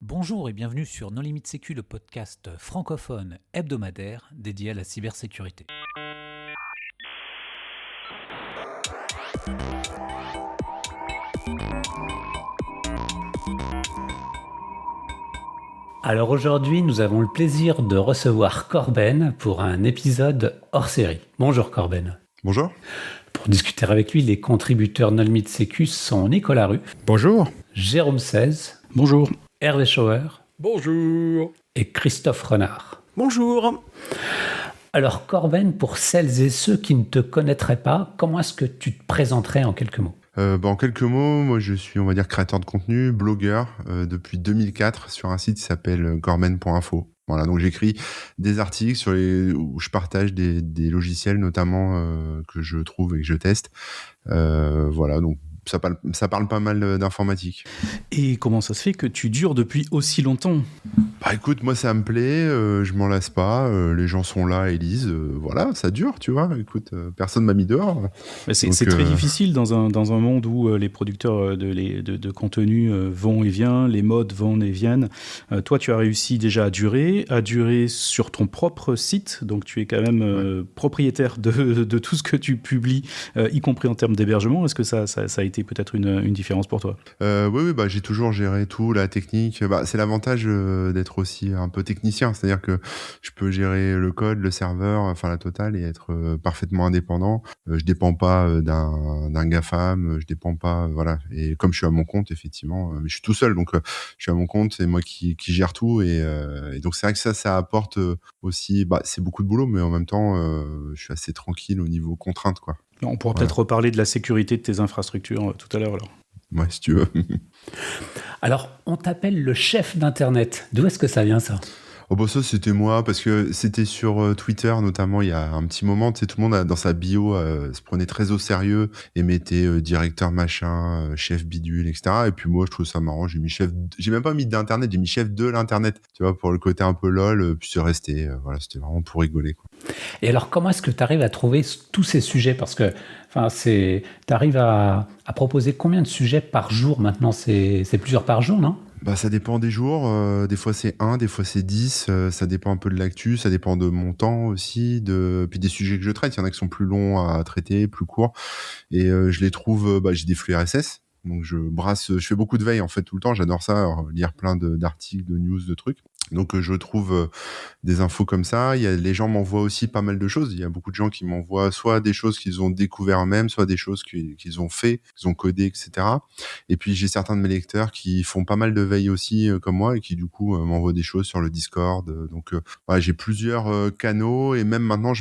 Bonjour et bienvenue sur Non Limite Sécu, le podcast francophone hebdomadaire dédié à la cybersécurité. Alors aujourd'hui, nous avons le plaisir de recevoir Corben pour un épisode hors série. Bonjour Corben. Bonjour. Pour discuter avec lui, les contributeurs Non Limite Sécu sont Nicolas Rue, Bonjour. Jérôme 16, Bonjour. Hervé Schauer Bonjour. et Christophe Renard. Bonjour. Alors Corben, pour celles et ceux qui ne te connaîtraient pas, comment est-ce que tu te présenterais en quelques mots ? En quelques mots, moi je suis, on va dire, créateur de contenu, blogueur depuis 2004 sur un site qui s'appelle corben.info. Voilà, donc j'écris des articles où je partage des logiciels notamment que je trouve et que je teste. Voilà, donc ça parle pas mal d'informatique. Et comment ça se fait que tu dures depuis aussi longtemps ? Bah écoute, moi ça me plaît, je m'en lasse pas, les gens sont là et lisent, voilà, ça dure, tu vois. Écoute, personne m'a mis dehors. C'est Donc, très difficile dans un monde où les producteurs de contenu vont et viennent, les modes vont et viennent. Toi, tu as réussi déjà à durer sur ton propre site, donc tu es quand même propriétaire de tout ce que tu publies, y compris en termes d'hébergement. Est-ce que ça a été peut-être une différence pour toi ? Oui, bah, j'ai toujours géré tout, la technique. Bah, c'est l'avantage d'être aussi un peu technicien, c'est-à-dire que je peux gérer le code, le serveur, enfin la totale, et être parfaitement indépendant. Je dépends pas d'un GAFAM, je dépends pas, voilà. Et comme je suis à mon compte, effectivement, mais je suis tout seul, donc je suis à mon compte, c'est moi qui gère tout, et donc c'est vrai que ça apporte aussi. Bah, c'est beaucoup de boulot, mais en même temps, je suis assez tranquille au niveau contraintes, quoi. On pourra Voilà. peut-être reparler de la sécurité de tes infrastructures tout à l'heure alors. Ouais, si tu veux. Alors, on t'appelle le chef d'Internet. D'où est-ce que ça vient, ça ? Oh bah ça c'était moi, parce que c'était sur Twitter notamment il y a un petit moment, tu sais, tout le monde dans sa bio se prenait très au sérieux et mettait directeur machin, chef bidule, etc. Et puis moi je trouve ça marrant, j'ai même pas mis d'internet, j'ai mis chef de l'internet, tu vois, pour le côté un peu lol, puis c'est resté, voilà, c'était vraiment pour rigoler, quoi. Et alors, comment est-ce que tu arrives à trouver tous ces sujets ? Parce que tu arrives à proposer combien de sujets par jour maintenant ? C'est plusieurs par jour, non ? Bah ça dépend des jours, des fois c'est 1, des fois c'est 10, ça dépend un peu de l'actu, ça dépend de mon temps aussi, puis des sujets que je traite, il y en a qui sont plus longs à traiter, plus courts, et je les trouve, j'ai des flux RSS, donc je fais beaucoup de veille en fait tout le temps, j'adore ça, lire plein d'articles, de news, de trucs. Donc je trouve des infos comme ça. Les gens m'envoient aussi pas mal de choses. Il y a beaucoup de gens qui m'envoient soit des choses qu'ils ont découvert eux-mêmes, soit des choses qu'ils ont fait, qu'ils ont codé, etc. Et puis j'ai certains de mes lecteurs qui font pas mal de veille aussi comme moi et qui du coup m'envoient des choses sur le Discord. Donc voilà, j'ai plusieurs canaux, et même maintenant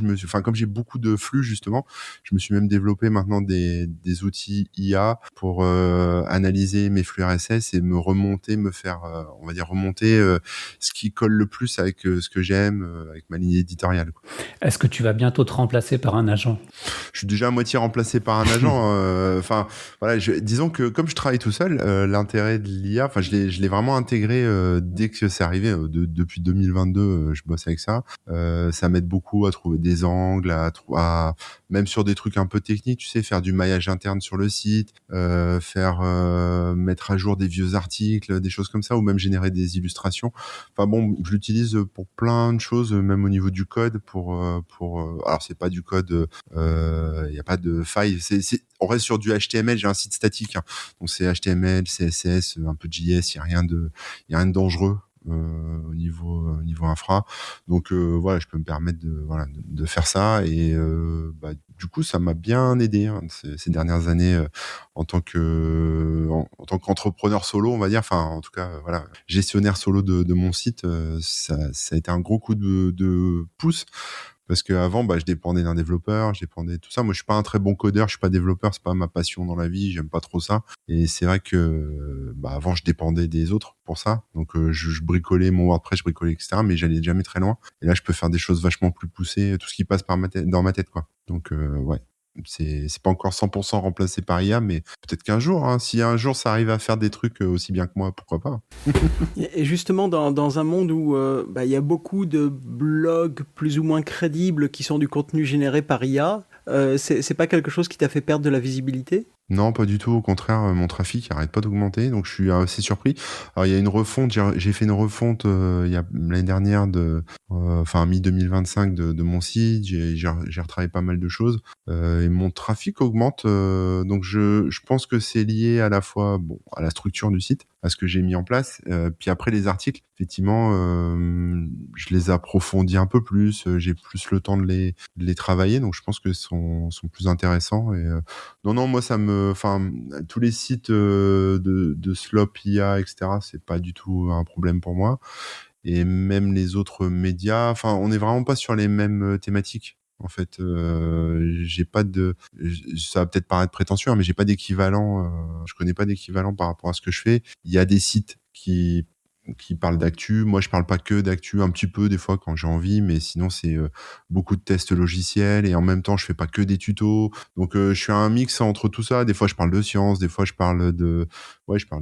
comme j'ai beaucoup de flux justement, je me suis même développé maintenant des outils IA pour analyser mes flux RSS et me faire on va dire remonter ce qui colle le plus avec ce que j'aime, avec ma ligne éditoriale, quoi. Est-ce que tu vas bientôt te remplacer par un agent ? Je suis déjà à moitié remplacé par un agent. Enfin, voilà, disons que comme je travaille tout seul, l'intérêt de l'IA, enfin, je l'ai vraiment intégré dès que c'est arrivé. Depuis 2022, je bosse avec ça. Ça m'aide beaucoup à trouver des angles, même sur des trucs un peu techniques, tu sais, faire du maillage interne sur le site, mettre à jour des vieux articles, des choses comme ça, ou même générer des illustrations. Enfin bon, je l'utilise pour plein de choses, même au niveau du code, alors c'est pas du code, y a pas de faille, on reste sur du HTML, j'ai un site statique, hein. Donc c'est HTML, CSS, un peu de JS, y a rien de dangereux au niveau infra. Donc voilà, je peux me permettre de faire ça, et du coup ça m'a bien aidé, hein, ces dernières années en tant qu'entrepreneur solo, on va dire, enfin en tout cas voilà, gestionnaire solo de mon site, ça a été un gros coup de pouce. Parce qu'avant, je dépendais d'un développeur, je dépendais de tout ça. Moi, je suis pas un très bon codeur, je suis pas développeur, c'est pas ma passion dans la vie, j'aime pas trop ça. Et c'est vrai que, avant, je dépendais des autres pour ça. Donc, je bricolais mon WordPress, je bricolais, etc. Mais j'allais jamais très loin. Et là, je peux faire des choses vachement plus poussées, tout ce qui passe dans ma tête, quoi. Donc, ouais. C'est pas encore 100% remplacé par IA, mais peut-être qu'un jour, hein, si un jour ça arrive à faire des trucs aussi bien que moi, pourquoi pas. Et justement, dans un monde où il y a beaucoup de blogs plus ou moins crédibles qui sont du contenu généré par IA, c'est pas quelque chose qui t'a fait perdre de la visibilité ? Non, pas du tout. Au contraire, mon trafic arrête pas d'augmenter, donc je suis assez surpris. Alors, il y a une refonte. J'ai fait une refonte il y a l'année dernière enfin mi-2025 de mon site. J'ai retravaillé pas mal de choses et mon trafic augmente. Donc je pense que c'est lié à la fois à la structure du site, à ce que j'ai mis en place. Puis après les articles, effectivement, je les approfondis un peu plus. J'ai plus le temps de les travailler, donc je pense que sont plus intéressants et non, moi enfin, tous les sites de Slop IA, etc., c'est pas du tout un problème pour moi. Et même les autres médias, enfin, on n'est vraiment pas sur les mêmes thématiques. En fait, j'ai pas ça va peut-être paraître prétentieux, hein, mais j'ai pas d'équivalent. Je connais pas d'équivalent par rapport à ce que je fais. Il y a des sites qui parlent d'actu. Moi, je parle pas que d'actu, un petit peu des fois quand j'ai envie, mais sinon c'est beaucoup de tests logiciels et en même temps je fais pas que des tutos. Donc je suis un mix entre tout ça. Des fois je parle de science, des fois je parle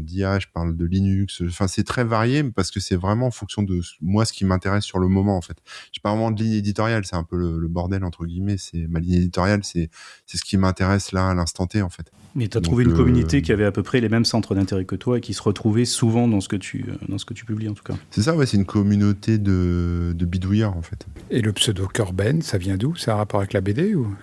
d'IA, je parle de Linux. Enfin c'est très varié parce que c'est vraiment en fonction de moi ce qui m'intéresse sur le moment en fait. J'ai pas vraiment de ligne éditoriale, c'est un peu le bordel entre guillemets. C'est ma ligne éditoriale, c'est ce qui m'intéresse là à l'instant T en fait. Mais tu as trouvé une communauté qui avait à peu près les mêmes centres d'intérêt que toi et qui se retrouvait souvent dans ce que tu publies en tout cas. C'est ça, ouais, c'est une communauté de bidouillards en fait. Et le pseudo Corben, ça vient d'où? C'est un rapport avec la BD ou?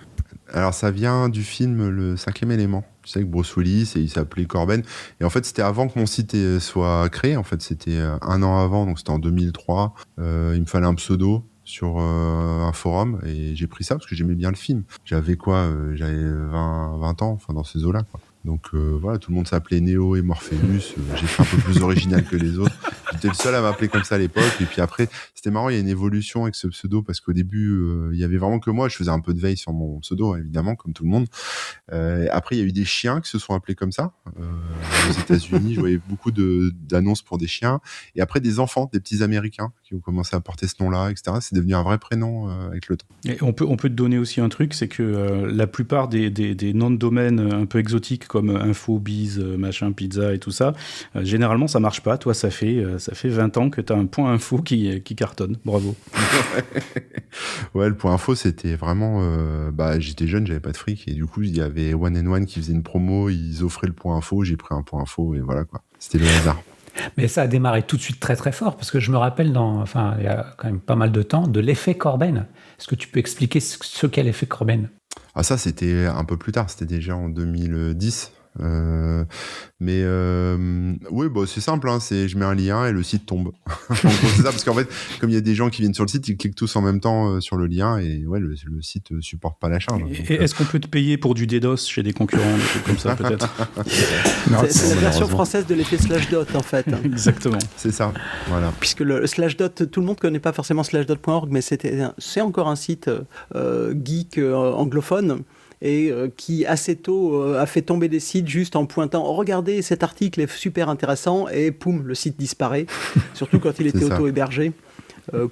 Alors ça vient du film Le 5e élément. Tu sais que Bruce Willis, et il s'appelait Corben. Et en fait, c'était avant que mon site soit créé. En fait, c'était un an avant, donc c'était en 2003. Il me fallait un pseudo sur un forum et j'ai pris ça parce que j'aimais bien le film. J'avais j'avais 20 ans, enfin dans ces eaux-là, quoi. Donc voilà, tout le monde s'appelait Neo et Morpheus. J'ai fait un peu plus original que les autres. J'étais le seul à m'appeler comme ça à l'époque. Et puis après, c'était marrant, il y a une évolution avec ce pseudo parce qu'au début, il y avait vraiment que moi. Je faisais un peu de veille sur mon pseudo, évidemment, comme tout le monde. Après, il y a eu des chiens qui se sont appelés comme ça. Aux États-Unis, je voyais beaucoup d'annonces pour des chiens. Et après, des enfants, des petits Américains qui ont commencé à porter ce nom-là, etc. C'est devenu un vrai prénom avec le temps. Et on peut te donner aussi un truc, c'est que la plupart des noms de domaines un peu exotiques comme info, biz, machin, pizza et tout ça, généralement ça marche pas. Toi, ça fait 20 ans que tu as un point info qui cartonne. Bravo. Ouais, le point info, c'était vraiment... j'étais jeune, j'avais pas de fric. Et du coup, il y avait One and One qui faisait une promo, ils offraient le point info, j'ai pris un point info et voilà quoi. C'était le hasard. Mais ça a démarré tout de suite très très fort, parce que je me rappelle, il y a quand même pas mal de temps, de l'effet Corben. Est-ce que tu peux expliquer ce qu'est l'effet Corben? Ah ça, c'était un peu plus tard, c'était déjà en 2010. Oui, c'est simple, hein, je mets un lien et le site tombe. En gros, c'est ça, parce qu'en fait, comme il y a des gens qui viennent sur le site, ils cliquent tous en même temps sur le lien et ouais, le site supporte pas la charge. Et est-ce qu'on peut te payer pour du DDoS chez des concurrents, des trucs comme ça peut-être? C'est la version française de l'effet /dot en fait. Exactement. C'est ça, voilà. Puisque le /dot, tout le monde connaît pas forcément /dot.org, mais c'est encore un site geek anglophone. Et qui assez tôt a fait tomber des sites juste en pointant « Regardez, cet article est super intéressant » et poum, le site disparaît, surtout quand il était auto-hébergé,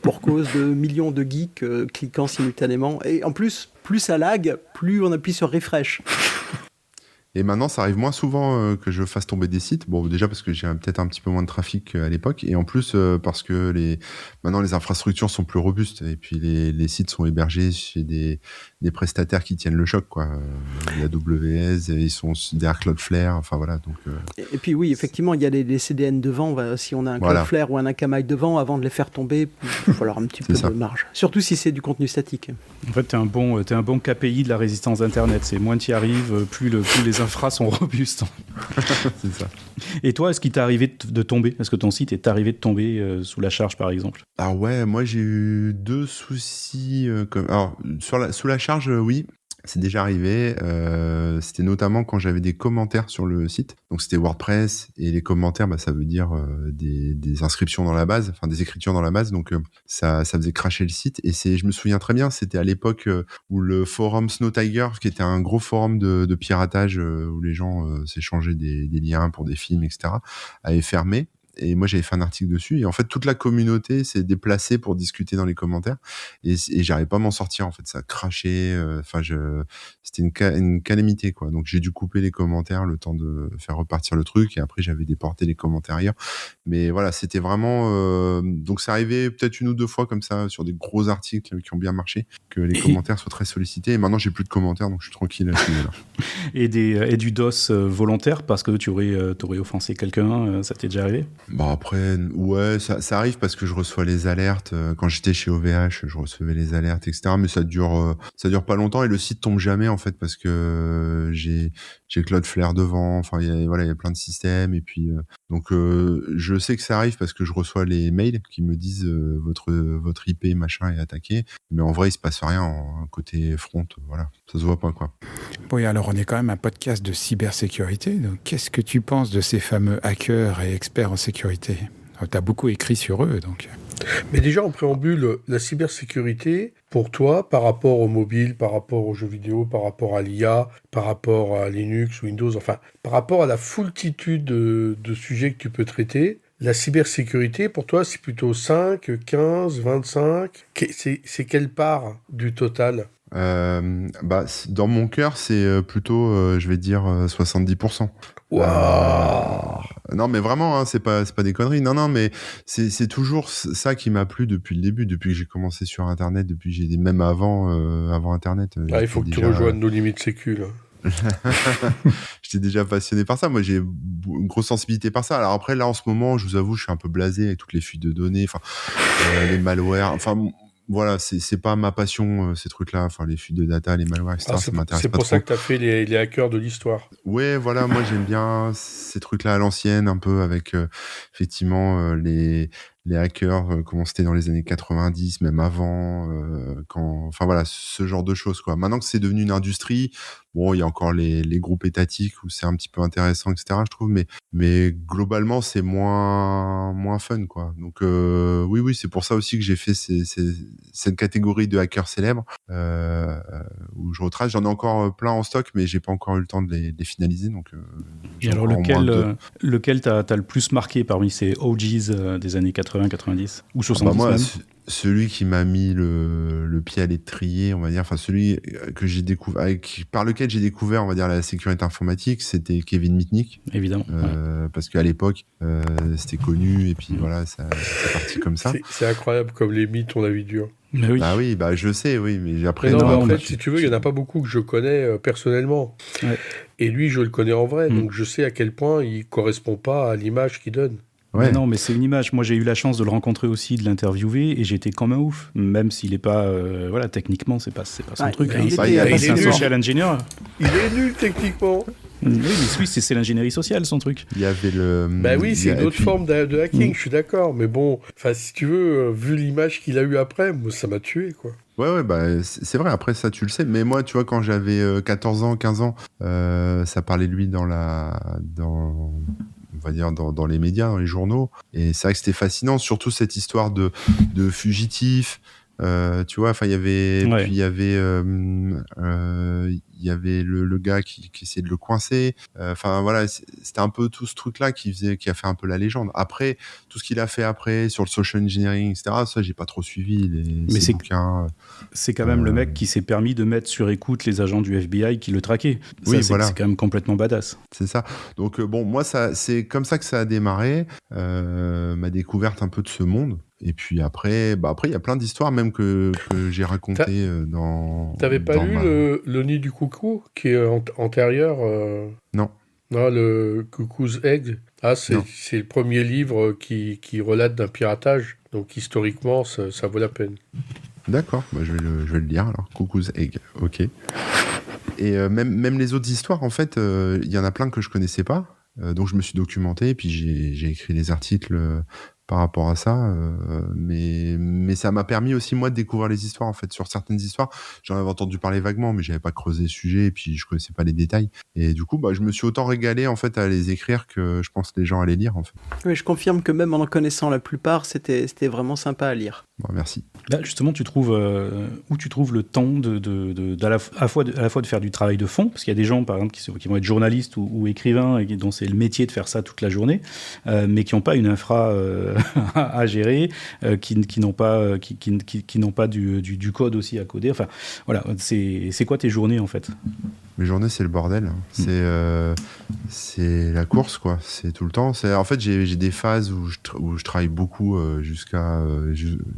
pour cause de millions de geeks cliquant simultanément. Et en plus ça lag, plus on appuie sur « Refresh ». Et maintenant, ça arrive moins souvent que je fasse tomber des sites. Bon, déjà parce que j'ai peut-être un petit peu moins de trafic à l'époque, et en plus parce que maintenant les infrastructures sont plus robustes, et puis les sites sont hébergés chez des prestataires qui tiennent le choc, quoi. La AWS, ils sont derrière Cloudflare, enfin voilà. Donc. Et puis oui, effectivement, il y a les CDN devant. Si on a un Cloudflare ou un Akamai devant, avant de les faire tomber, il va falloir un petit peu de marge. Surtout si c'est du contenu statique. En fait, t'es un bon KPI de la résistance d'Internet. C'est moins tu y arrives, plus les infras sont robustes. C'est ça. Et toi, est-ce qu'il t'est arrivé de tomber? Est-ce que ton site est arrivé de tomber sous la charge, par exemple? Ah ouais, moi j'ai eu 2 soucis. Alors, sous la charge, oui. C'est déjà arrivé. C'était notamment quand j'avais des commentaires sur le site. Donc c'était WordPress et les commentaires, ça veut dire des inscriptions dans la base, enfin des écritures dans la base. Donc ça faisait cracher le site. Et je me souviens très bien, c'était à l'époque où le forum Snow Tiger, qui était un gros forum de piratage où les gens s'échangeaient des liens pour des films, etc., avait fermé. et moi j'avais fait un article dessus, et en fait toute la communauté s'est déplacée pour discuter dans les commentaires, et j'arrivais pas à m'en sortir, en fait, ça crachait, c'était une calamité, quoi. Donc j'ai dû couper les commentaires le temps de faire repartir le truc, et après j'avais déporté les commentaires ailleurs. Mais voilà, c'était vraiment donc ça arrivait peut-être 1 ou 2 fois comme ça sur des gros articles qui ont bien marché, que les commentaires soient très sollicités, et maintenant j'ai plus de commentaires, donc je suis tranquille à ce niveau-là. Et du DOS volontaire parce que tu aurais offensé quelqu'un, ça t'est déjà arrivé? Bah après, ouais, ça arrive parce que je reçois les alertes. Quand j'étais chez OVH, je recevais les alertes, etc. Mais ça dure pas longtemps, et le site tombe jamais, en fait, parce que j'ai Cloudflare devant. Enfin, il y a plein de systèmes, et puis donc je sais que ça arrive parce que je reçois les mails qui me disent votre IP machin est attaqué. Mais en vrai, il se passe rien côté front. Voilà, ça se voit pas, quoi. Bon, et alors on est quand même un podcast de cybersécurité. Donc, qu'est-ce que tu penses de ces fameux hackers et experts en sécurité? Tu as beaucoup écrit sur eux, donc. Mais déjà, en préambule, la cybersécurité, pour toi, par rapport au mobile, par rapport aux jeux vidéo, par rapport à l'IA, par rapport à Linux, Windows, enfin, par rapport à la foultitude de sujets que tu peux traiter, la cybersécurité, pour toi, c'est plutôt 5, 15, 25 ? C'est quelle part du total ? Dans mon cœur, c'est plutôt, je vais dire, 70%. Waouh ! Non, mais vraiment, hein, c'est pas des conneries. Non, mais c'est toujours ça qui m'a plu depuis le début, depuis que j'ai commencé sur Internet, même avant Internet. Il faut que tu rejoignes nos limites sécu, là. J'étais déjà passionné par ça. Moi, j'ai une grosse sensibilité par ça. Alors après, là, en ce moment, je vous avoue, je suis un peu blasé avec toutes les fuites de données, les malwares. Enfin, voilà, c'est pas ma passion, ces trucs-là. Enfin, les fuites de data, les malwares, etc. Ça m'intéresse pas trop. C'est pour ça que tu as fait les hackers de l'histoire. Ouais, voilà, moi j'aime bien ces trucs-là à l'ancienne, un peu avec effectivement les hackers, comment c'était dans les années 90, même avant, enfin voilà, ce genre de choses, quoi. Maintenant que c'est devenu une industrie, bon, il y a encore les groupes étatiques où c'est un petit peu intéressant, etc., je trouve, mais globalement c'est moins fun, quoi. Donc oui, c'est pour ça aussi que j'ai fait cette catégorie de hackers célèbres, où je retrace. J'en ai encore plein en stock, mais j'ai pas encore eu le temps de les finaliser, donc. Et alors lequel t'as le plus marqué parmi ces OGs des années 80-90 ou 70 moi, même? Celui qui m'a mis le pied à l'étrier, on va dire, enfin celui que j'ai découvert, par lequel j'ai découvert, on va dire, la sécurité informatique, c'était Kevin Mitnick. Évidemment. Parce qu'à l'époque, c'était connu, et puis voilà, c'est parti comme ça. C'est incroyable comme les mythes ont la vie dure. Mais oui. Bah oui, je sais, oui, mais après. En fait, si tu veux, il y en a pas beaucoup que je connais personnellement. Ouais. Et lui, je le connais en vrai, donc je sais à quel point il correspond pas à l'image qu'il donne. Ouais. Mais non, mais c'est une image. Moi, j'ai eu la chance de le rencontrer aussi, de l'interviewer, et j'étais comme un ouf. Même s'il est pas, techniquement, c'est pas son truc. C'est un social engineer. Il est nul techniquement. Oui, mais c'est l'ingénierie sociale, son truc. Il y avait c'est une autre forme de hacking, je suis d'accord. Mais bon, si tu veux, vu l'image qu'il a eue après, moi, ça m'a tué, quoi. Ouais, c'est vrai, après ça, tu le sais. Mais moi, tu vois, quand j'avais 14 ans, 15 ans, ça parlait de lui on va dire dans les médias, dans les journaux. Et c'est vrai que c'était fascinant, surtout cette histoire de fugitifs. Tu vois, enfin, il y avait, ouais. Puis il y avait le gars qui essayait de le coincer. Enfin voilà, c'était un peu tout ce truc-là qui a fait un peu la légende. Après, tout ce qu'il a fait après sur le social engineering, etc. Ça, j'ai pas trop suivi ces bouquins. C'est quand même le mec qui s'est permis de mettre sur écoute les agents du FBI qui le traquaient. Oui, voilà. C'est quand même complètement badass. C'est ça. Donc bon, moi, c'est comme ça que ça a démarré, ma découverte un peu de ce monde. Et puis après, il y a plein d'histoires même que j'ai racontées dans. T'avais pas lu le Nid du coucou qui est antérieur Non. Non, le Cuckoo's Egg. C'est le premier livre qui relate d'un piratage. Donc historiquement, ça vaut la peine. D'accord, je vais le lire alors. Cuckoo's Egg, ok. Et même les autres histoires, en fait, il y en a plein que je connaissais pas. Donc je me suis documenté, et puis j'ai écrit les articles par rapport à ça. Mais ça m'a permis aussi, moi, de découvrir les histoires, en fait. Sur certaines histoires, j'en avais entendu parler vaguement, mais j'avais pas creusé le sujet et puis je connaissais pas les détails. Et du coup, je me suis autant régalé, en fait, à les écrire que je pense que les gens allaient lire, en fait. Oui, je confirme que même en connaissant la plupart, c'était vraiment sympa à lire. Bon, merci. Là, justement, tu trouves où tu trouves le temps à la fois de faire du travail de fond, parce qu'il y a des gens, par exemple, qui vont être journalistes ou écrivains, et dont c'est le métier de faire ça toute la journée, mais qui n'ont pas une infra à gérer, qui n'ont pas du code aussi à coder. Enfin, voilà, c'est quoi tes journées, en fait? Mes journées, c'est le bordel. C'est la course, quoi. C'est tout le temps. En fait, j'ai des phases où je travaille beaucoup jusqu'à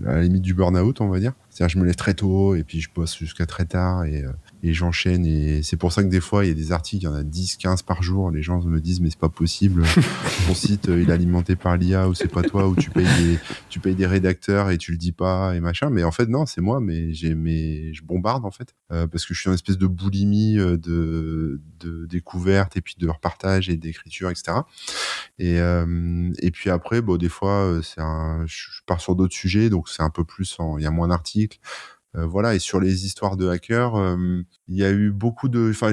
la limite du burn-out, on va dire. C'est-à-dire, je me lève très tôt et puis je bosse jusqu'à très tard et j'enchaîne. Et c'est pour ça que des fois, il y a des articles, il y en a 10, 15 par jour. Les gens me disent, mais c'est pas possible. Ton site, il est alimenté par l'IA ou c'est pas toi, ou tu payes des rédacteurs et tu le dis pas et machin. Mais en fait, non, c'est moi, mais je bombarde, en fait. Parce que je suis dans une espèce de boulimie de découverte et puis de repartage et d'écriture, etc. Et puis après, des fois, je pars sur d'autres sujets, donc c'est un peu plus, il y a moins d'articles. Voilà, et sur les histoires de hackers, il y a eu beaucoup de... Enfin,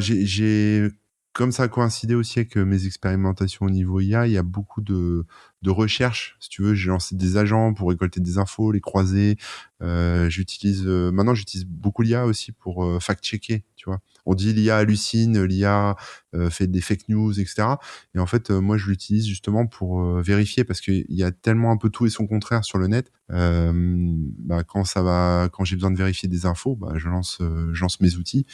comme ça a coïncidé aussi avec mes expérimentations au niveau IA, il y a beaucoup de recherches. Si tu veux, j'ai lancé des agents pour récolter des infos, les croiser. Maintenant, j'utilise beaucoup l'IA aussi pour fact-checker, tu vois. On dit l'IA hallucine, l'IA fait des fake news, etc. Et en fait, moi, je l'utilise justement pour vérifier, parce qu'il y a tellement un peu tout et son contraire sur le net. Quand j'ai besoin de vérifier des infos, je lance mes outils.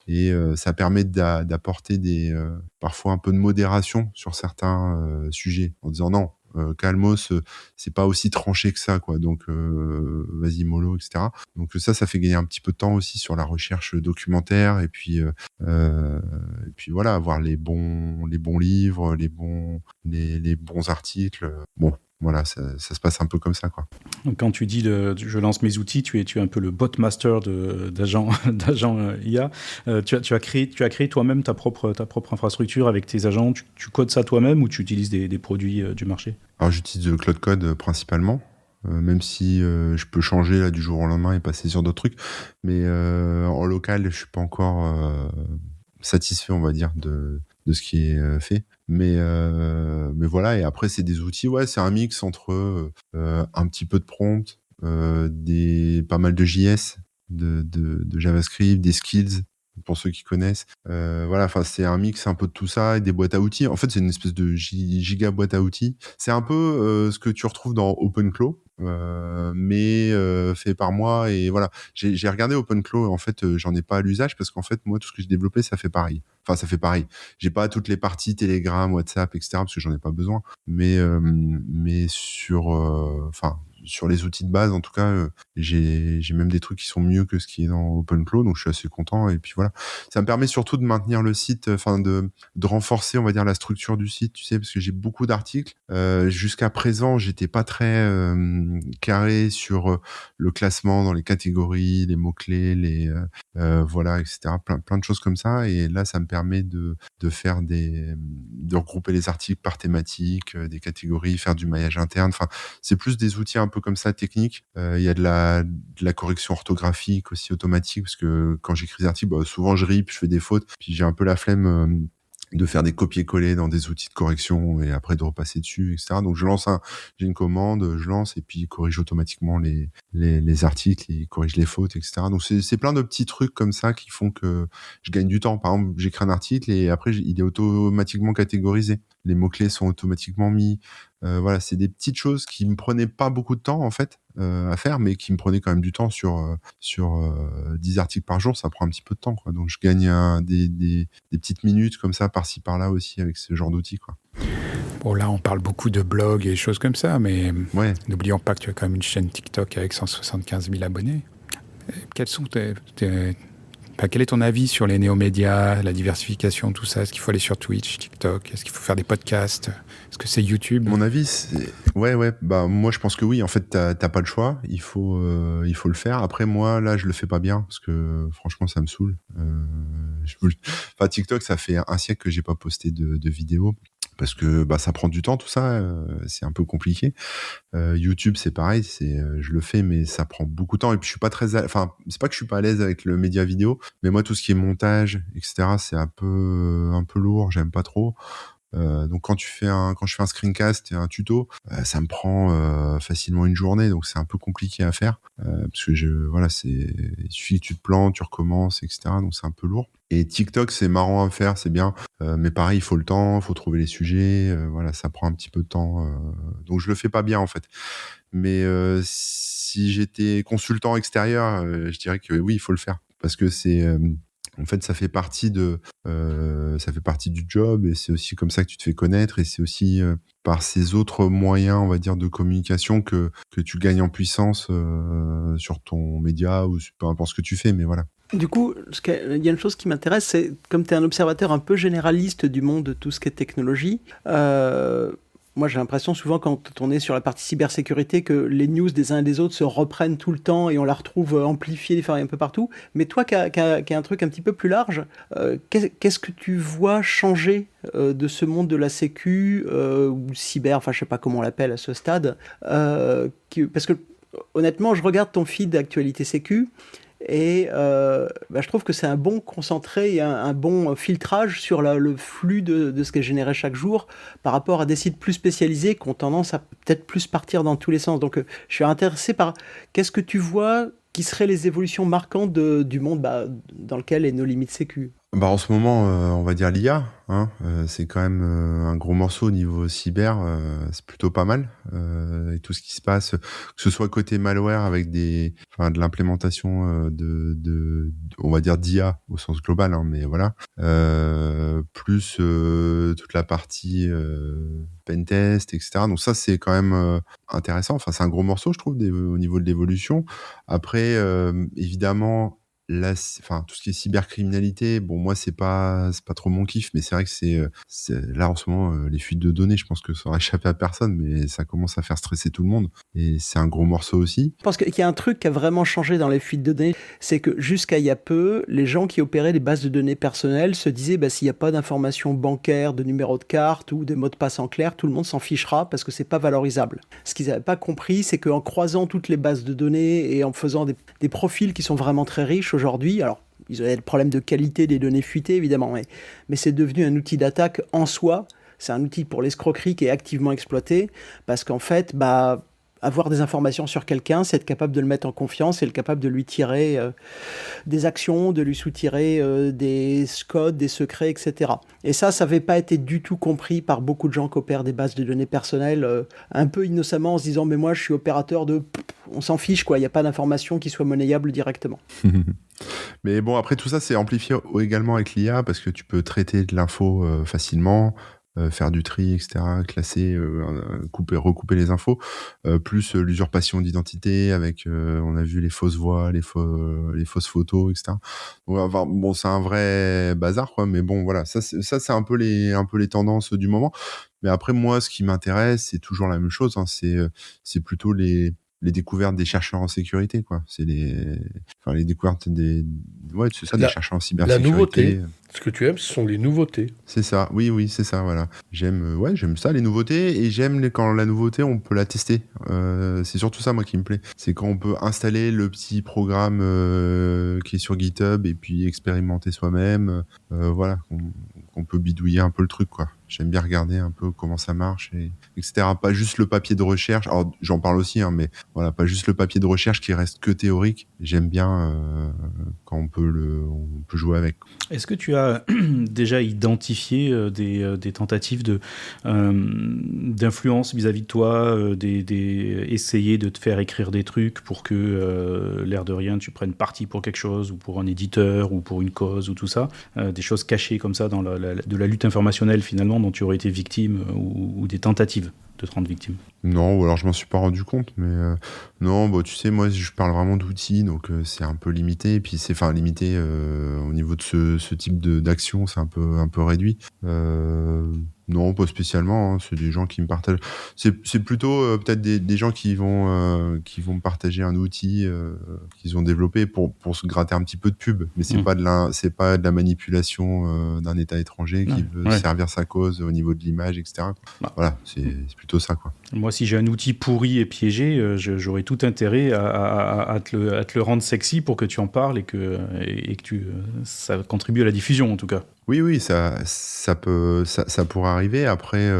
Et ça permet d'apporter parfois un peu de modération sur certains sujets, en disant non, calmos, c'est pas aussi tranché que ça, quoi. Donc vas-y mollo, etc. Donc ça fait gagner un petit peu de temps aussi sur la recherche documentaire, et puis voilà, avoir les bons livres, les bons articles. Bon. Voilà, ça se passe un peu comme ça, quoi. Donc, quand tu dis je lance mes outils, tu es un peu le bot master d'agent IA. Tu as créé toi-même ta propre infrastructure avec tes agents. Tu codes ça toi-même, ou tu utilises des produits du marché? Alors, j'utilise le Cloud Code principalement, même si je peux changer là du jour au lendemain et passer sur d'autres trucs. Mais en local, je suis pas encore satisfait, on va dire, de ce qui est fait. Mais voilà, et après, c'est des outils, ouais, c'est un mix entre un petit peu de prompt, pas mal de JS, de JavaScript, des skills, pour ceux qui connaissent. Voilà, enfin, c'est un mix un peu de tout ça, et des boîtes à outils. En fait, c'est une espèce de giga boîte à outils. C'est un peu ce que tu retrouves dans OpenClaw, mais fait par moi. Et voilà, j'ai regardé OpenClaw, en fait, j'en ai pas à l'usage, parce qu'en fait, moi, tout ce que j'ai développé, ça fait pareil. Enfin, ça fait pareil. J'ai pas toutes les parties Telegram, WhatsApp, etc., parce que j'en ai pas besoin. Mais sur les outils de base, en tout cas, j'ai même des trucs qui sont mieux que ce qui est dans OpenClaw, donc je suis assez content. Et puis voilà, ça me permet surtout de maintenir le site, enfin de renforcer, on va dire, la structure du site, tu sais, parce que j'ai beaucoup d'articles. Jusqu'à présent, j'étais pas très carré sur le classement dans les catégories, les mots-clés, voilà, etc. Plein de choses comme ça. Et là, ça me permet de faire de regrouper les articles par thématique, des catégories, faire du maillage interne. Enfin, c'est plus des outils un peu comme ça, techniques. Il y a de la correction orthographique aussi automatique, parce que quand j'écris des articles, souvent je rip, je fais des fautes, puis j'ai un peu la flemme de faire des copier-coller dans des outils de correction et après de repasser dessus, etc. Donc j'ai une commande, je lance, et puis il corrige automatiquement les articles, il corrige les fautes, etc. Donc c'est plein de petits trucs comme ça qui font que je gagne du temps. Par exemple, j'écris un article et après il est automatiquement catégorisé. Les mots-clés sont automatiquement mis. Voilà, c'est des petites choses qui me prenaient pas beaucoup de temps, en fait, à faire, mais qui me prenaient quand même du temps sur 10 articles par jour. Ça prend un petit peu de temps, quoi. Donc je gagne des petites minutes comme ça, par-ci par-là aussi, avec ce genre d'outils, quoi. Bon, là, on parle beaucoup de blogs et choses comme ça, mais Ouais. n'oublions pas que tu as quand même une chaîne TikTok avec 175 000 abonnés. Quels sont quel est ton avis sur les néomédias, la diversification, tout ça? Est-ce qu'il faut aller sur Twitch, TikTok? Est-ce qu'il faut faire des podcasts? Est-ce que c'est YouTube? Mon avis, c'est... Ouais, moi je pense que oui. En fait, t'as pas le choix. Il faut le faire. Après, moi, là, je le fais pas bien, parce que franchement, ça me saoule. Enfin, TikTok, ça fait un siècle que j'ai pas posté de vidéos. parce que ça prend du temps tout ça, c'est un peu compliqué. YouTube c'est pareil, je le fais mais ça prend beaucoup de temps et puis je suis pas c'est pas que je suis pas à l'aise avec le média vidéo, mais moi tout ce qui est montage etc. c'est un peu lourd, j'aime pas trop. Donc quand je fais un screencast et un tuto, ça me prend facilement une journée, donc c'est un peu compliqué à faire parce que il suffit que tu te plantes, tu recommences, etc. Donc c'est un peu lourd. Et TikTok c'est marrant à faire, c'est bien, mais pareil il faut le temps, il faut trouver les sujets, ça prend un petit peu de temps, donc je le fais pas bien en fait. Mais si j'étais consultant extérieur, je dirais que oui il faut le faire parce que en fait, ça fait partie du job et c'est aussi comme ça que tu te fais connaître et c'est aussi par ces autres moyens, on va dire, de communication que tu gagnes en puissance sur ton média ou peu importe ce que tu fais, mais voilà. Du coup, il y a une chose qui m'intéresse, c'est comme tu es un observateur un peu généraliste du monde de tout ce qui est technologie, moi j'ai l'impression souvent quand on est sur la partie cybersécurité que les news des uns et des autres se reprennent tout le temps et on la retrouve amplifiée un peu partout. Mais toi qui as un truc un petit peu plus large, qu'est-ce que tu vois changer de ce monde de la sécu ou cyber, enfin je sais pas comment on l'appelle à ce stade, parce que honnêtement je regarde ton feed d'actualité sécu. Et je trouve que c'est un bon concentré et un bon filtrage sur le flux de ce qui est généré chaque jour par rapport à des sites plus spécialisés qui ont tendance à peut-être plus partir dans tous les sens. Donc je suis intéressé par qu'est-ce que tu vois qui seraient les évolutions marquantes du monde dans lequel est nos limites sécu. En ce moment, on va dire l'IA, hein, c'est quand même un gros morceau au niveau cyber, c'est plutôt pas mal. Et tout ce qui se passe, que ce soit côté malware avec de l'implémentation on va dire d'IA au sens global, hein, mais voilà, plus toute la partie pentest, etc. Donc ça, c'est quand même intéressant. Enfin, c'est un gros morceau, je trouve, au niveau de l'évolution. Après, évidemment. Tout ce qui est cybercriminalité, bon, moi, c'est pas trop mon kiff, mais c'est vrai que c'est là, en ce moment, les fuites de données, je pense que ça aura échappé à personne, mais ça commence à faire stresser tout le monde. Et c'est un gros morceau aussi. Je pense qu'il y a un truc qui a vraiment changé dans les fuites de données, c'est que jusqu'à il y a peu, les gens qui opéraient les bases de données personnelles se disaient, s'il n'y a pas d'informations bancaires, de numéro de carte ou de mots de passe en clair, tout le monde s'en fichera parce que c'est pas valorisable. Ce qu'ils n'avaient pas compris, c'est qu'en croisant toutes les bases de données et en faisant des profils qui sont vraiment très riches aujourd'hui, alors ils avaient le problème de qualité des données fuitées évidemment, mais c'est devenu un outil d'attaque en soi. C'est un outil pour l'escroquerie qui est activement exploité parce qu'en fait, avoir des informations sur quelqu'un, c'est être capable de le mettre en confiance et être capable de lui tirer des actions, de lui soutirer des codes, des secrets, etc. Et ça n'avait pas été du tout compris par beaucoup de gens qui opèrent des bases de données personnelles un peu innocemment en se disant « mais moi je suis opérateur de... » On s'en fiche, quoi. Il n'y a pas d'information qui soit monnayable directement. Mais bon, après tout ça, c'est amplifié également avec l'IA parce que tu peux traiter de l'info facilement, faire du tri, etc., classer, recouper les infos, plus l'usurpation d'identité avec, on a vu les fausses voix, les fausses photos, etc. Donc, c'est un vrai bazar, quoi. Mais bon, voilà, ça c'est un peu les tendances du moment. Mais après, moi, ce qui m'intéresse, c'est toujours la même chose, hein, c'est plutôt les découvertes des chercheurs en sécurité, quoi. C'est les découvertes des chercheurs en cybersécurité. La nouveauté. Ce que tu aimes, ce sont les nouveautés. C'est ça, oui, c'est ça, voilà. J'aime ça, les nouveautés, et j'aime quand la nouveauté, on peut la tester. C'est surtout ça, moi, qui me plaît. C'est quand on peut installer le petit programme qui est sur GitHub et puis expérimenter soi-même. Voilà, qu'on peut bidouiller un peu le truc, quoi. J'aime bien regarder un peu comment ça marche, etc. Pas juste le papier de recherche. Alors, j'en parle aussi, hein, mais voilà, pas juste le papier de recherche qui reste que théorique. J'aime bien quand on peut jouer avec. Est-ce que tu as déjà identifié des tentatives d'influence vis-à-vis de toi, essayer de te faire écrire des trucs pour que, l'air de rien, tu prennes parti pour quelque chose, ou pour un éditeur, ou pour une cause, ou tout ça, des choses cachées comme ça dans de la lutte informationnelle, finalement, dont tu aurais été victime, ou des tentatives de te rendre victime? Non, ou alors je m'en suis pas rendu compte, mais non, tu sais, moi je parle vraiment d'outils, donc c'est un peu limité, et puis c'est limité au niveau de ce type d'action, c'est un peu réduit. Non, pas spécialement, hein, c'est des gens qui me partagent. C'est plutôt peut-être des gens qui vont me partager un outil qu'ils ont développé pour se gratter un petit peu de pub, mais c'est pas de la manipulation d'un État étranger qui veut servir sa cause au niveau de l'image, etc. Voilà, c'est plutôt ça, quoi. Moi, si j'ai un outil pourri et piégé, j'aurais tout intérêt à te le rendre sexy pour que tu en parles et que ça contribue à la diffusion, en tout cas. Oui, ça pourrait arriver. Après,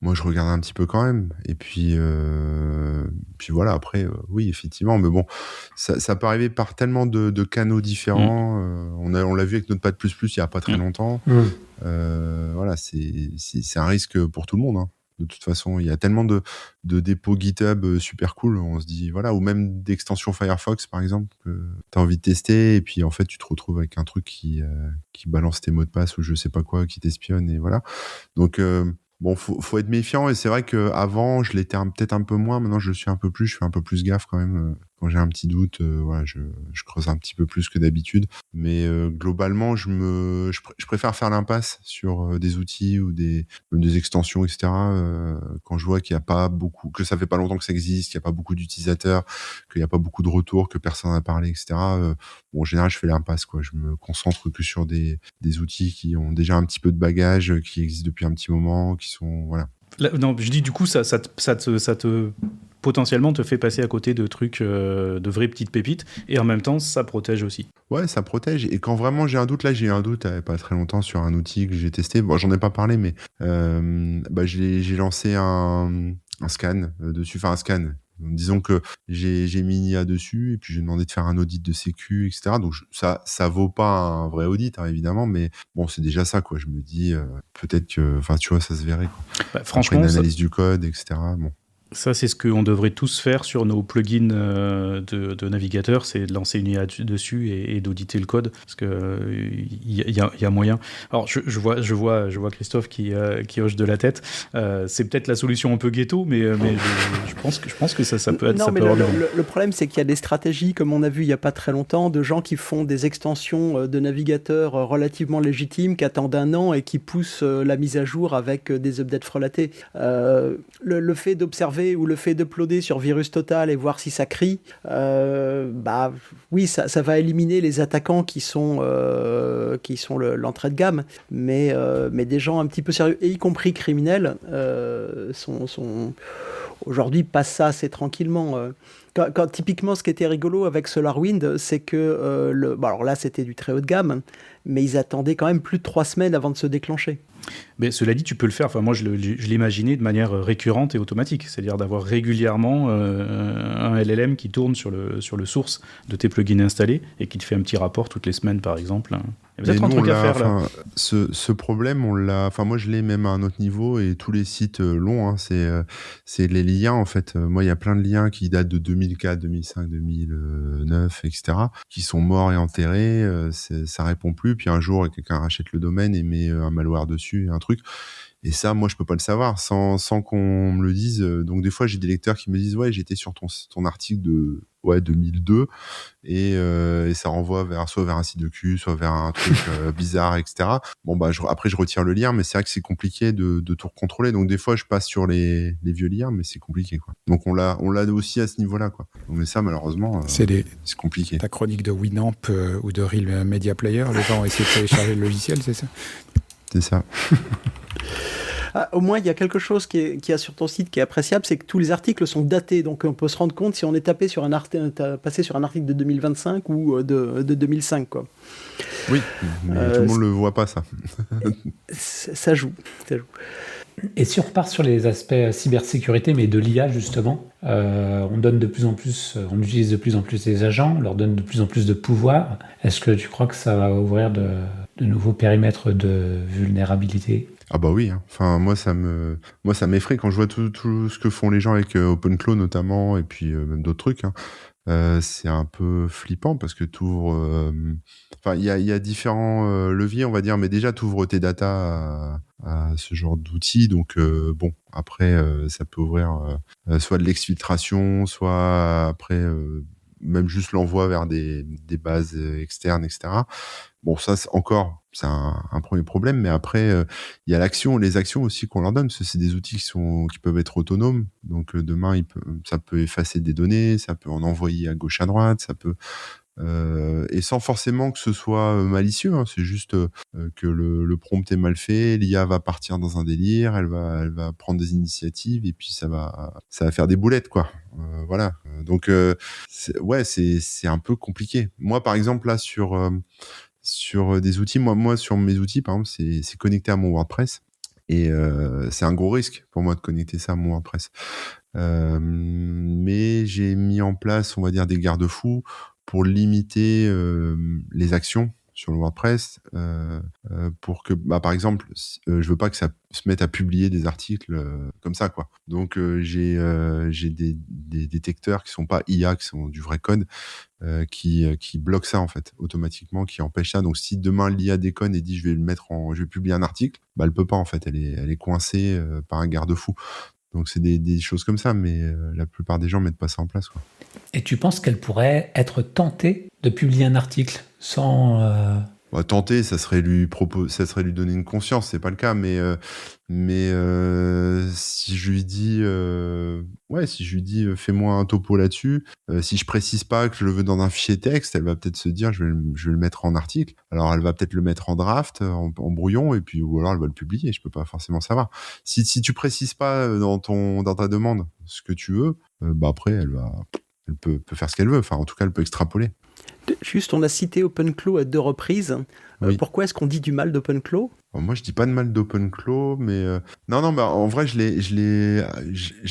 moi, je regarde un petit peu quand même. Et puis voilà. Après, oui, effectivement. Mais bon, ça peut arriver par tellement de canaux différents. On l'a vu avec notre Pad++ il y a pas très longtemps. Voilà, c'est un risque pour tout le monde, hein. De toute façon, il y a tellement de dépôts GitHub super cool. On se dit, voilà, ou même d'extensions Firefox, par exemple, que tu as envie de tester. Et puis, en fait, tu te retrouves avec un truc qui balance tes mots de passe ou je sais pas quoi, qui t'espionne. Et voilà. Donc, bon, faut être méfiant. Et c'est vrai qu'avant, je l'étais peut-être un peu moins. Maintenant, je fais un peu plus gaffe quand même. Quand j'ai un petit doute, voilà, je creuse un petit peu plus que d'habitude. Mais globalement, je préfère faire l'impasse sur des outils ou des extensions, etc. Quand je vois qu'il n'y a pas beaucoup, que ça fait pas longtemps que ça existe, qu'il n'y a pas beaucoup d'utilisateurs, qu'il n'y a pas beaucoup de retours, que personne n'a parlé, etc. Bon, en général, je fais l'impasse, quoi. Je me concentre que sur des outils qui ont déjà un petit peu de bagage, qui existent depuis un petit moment, qui sont, voilà. Là, non, je dis du coup, ça te potentiellement te fait passer à côté de trucs, de vraies petites pépites, et en même temps, ça protège aussi. Ouais, ça protège. Et quand vraiment j'ai un doute, là, j'ai eu un doute il n'y a pas très longtemps sur un outil que j'ai testé. Bon, j'en ai pas parlé, mais j'ai lancé un scan dessus, enfin un scan. Disons que j'ai mis une IA dessus et puis j'ai demandé de faire un audit de sécu, etc. Donc ça vaut pas un vrai audit, hein, évidemment, mais bon, c'est déjà ça, quoi. Je me dis peut-être que, enfin, tu vois, ça se verrait, quoi. Franchement, après, une analyse du code, etc. Bon. Ça, c'est ce qu'on devrait tous faire sur nos plugins de navigateur, c'est de lancer une IA dessus et d'auditer le code, parce que y a moyen. Alors, je vois Christophe qui hoche de la tête. C'est peut-être la solution un peu ghetto, mais je pense que ça peut être. Non, ça mais peut le problème, c'est qu'il y a des stratégies, comme on a vu il y a pas très longtemps, de gens qui font des extensions de navigateurs relativement légitimes, qui attendent un an et qui poussent la mise à jour avec des updates frelatés. Le fait d'observer ou le fait d'uploader sur VirusTotal et voir si ça crie, oui, ça va éliminer les attaquants qui sont l'entrée de gamme, mais des gens un petit peu sérieux, et y compris criminels, aujourd'hui passent ça assez tranquillement. Quand typiquement, ce qui était rigolo avec SolarWind, c'est que alors là, c'était du très haut de gamme, mais ils attendaient quand même plus de 3 semaines avant de se déclencher. Mais cela dit, tu peux le faire. Enfin, moi, je l'imaginais de manière récurrente et automatique, c'est-à-dire d'avoir régulièrement un LLM qui tourne sur le source de tes plugins installés et qui te fait un petit rapport toutes les semaines, par exemple. Il y a peut-être un truc à faire là. Ce problème, on l'a. Enfin, moi, je l'ai même à un autre niveau et tous les sites l'ont. Hein, c'est les liens, en fait. Moi, il y a plein de liens qui datent de 2004, 2005, 2009, etc., qui sont morts et enterrés. Ça répond plus. Puis un jour, quelqu'un rachète le domaine et met un malware dessus, un truc. Et ça, moi, je peux pas le savoir sans qu'on me le dise. Donc, des fois, j'ai des lecteurs qui me disent, ouais, j'étais sur ton article de 2002 et ça renvoie soit vers un site de cul, soit vers un truc bizarre, etc. Bon, après, je retire le lien, mais c'est vrai que c'est compliqué de tout contrôler. Donc, des fois, je passe sur les vieux liens, mais c'est compliqué, quoi. Donc, on l'a aussi à ce niveau-là, quoi. Donc, mais ça, malheureusement, c'est compliqué. Ta chronique de Winamp ou de Real Media Player, les gens ont essayé de télécharger le logiciel, c'est ça ? C'est ça. Au moins, il y a quelque chose qui est sur ton site qui est appréciable, c'est que tous les articles sont datés. Donc, on peut se rendre compte si on est passé sur un article de 2025 ou de 2005, quoi. Oui, mais tout le monde le voit pas, ça. Ça joue. Et si on repart sur les aspects cybersécurité, mais de l'IA justement, on utilise de plus en plus les agents, on leur donne de plus en plus de pouvoir. Est-ce que tu crois que ça va ouvrir de nouveaux périmètres de vulnérabilité ? Ah bah oui, hein. Enfin moi ça m'effraie quand je vois tout ce que font les gens avec OpenClaw notamment et puis même d'autres trucs, hein. C'est un peu flippant parce que t'ouvres enfin il y a différents leviers, on va dire, mais déjà t'ouvres tes datas à ce genre d'outils, donc bon, après ça peut ouvrir soit de l'exfiltration, soit après même juste l'envoi vers des bases externes, etc. Bon, ça, encore, c'est un premier problème, mais après, il y a les actions aussi qu'on leur donne, parce que c'est des outils qui peuvent être autonomes. Donc demain, ça peut effacer des données, ça peut en envoyer à gauche à droite, ça peut et sans forcément que ce soit malicieux, hein, c'est juste que le prompt est mal fait, l'IA va partir dans un délire, elle va prendre des initiatives et puis ça va faire des boulettes, quoi. Voilà. Donc c'est un peu compliqué. Moi, par exemple, là sur des outils, moi sur mes outils, par exemple, c'est connecté à mon WordPress. Et c'est un gros risque pour moi de connecter ça à mon WordPress. Mais j'ai mis en place, on va dire, des garde-fous pour limiter les actions sur le WordPress, pour que, par exemple, je veux pas que ça se mette à publier des articles comme ça, quoi. Donc j'ai des détecteurs qui sont pas IA, qui sont du vrai code, qui bloquent ça en fait automatiquement, qui empêchent ça. Donc si demain l'IA déconne et dit je vais publier un article, elle peut pas en fait, elle est coincée par un garde-fou. Donc c'est des choses comme ça, mais la plupart des gens mettent pas ça en place, quoi. Et tu penses qu'elle pourrait être tentée de publier un article sans... Tenter, ça serait lui donner une conscience, c'est pas le cas, mais si je lui dis fais-moi un topo là-dessus, si je précise pas que je le veux dans un fichier texte, elle va peut-être se dire je vais le mettre en article. Alors elle va peut-être le mettre en draft, en brouillon, et puis ou alors elle va le publier. Je peux pas forcément savoir. Si tu précises pas dans ta demande ce que tu veux, après elle peut faire ce qu'elle veut. Enfin, en tout cas, elle peut extrapoler. Juste, on a cité OpenClaw à 2 reprises. Oui. Pourquoi est-ce qu'on dit du mal d'OpenClaw ? Moi, je dis pas de mal d'OpenClaw, mais non, en vrai, je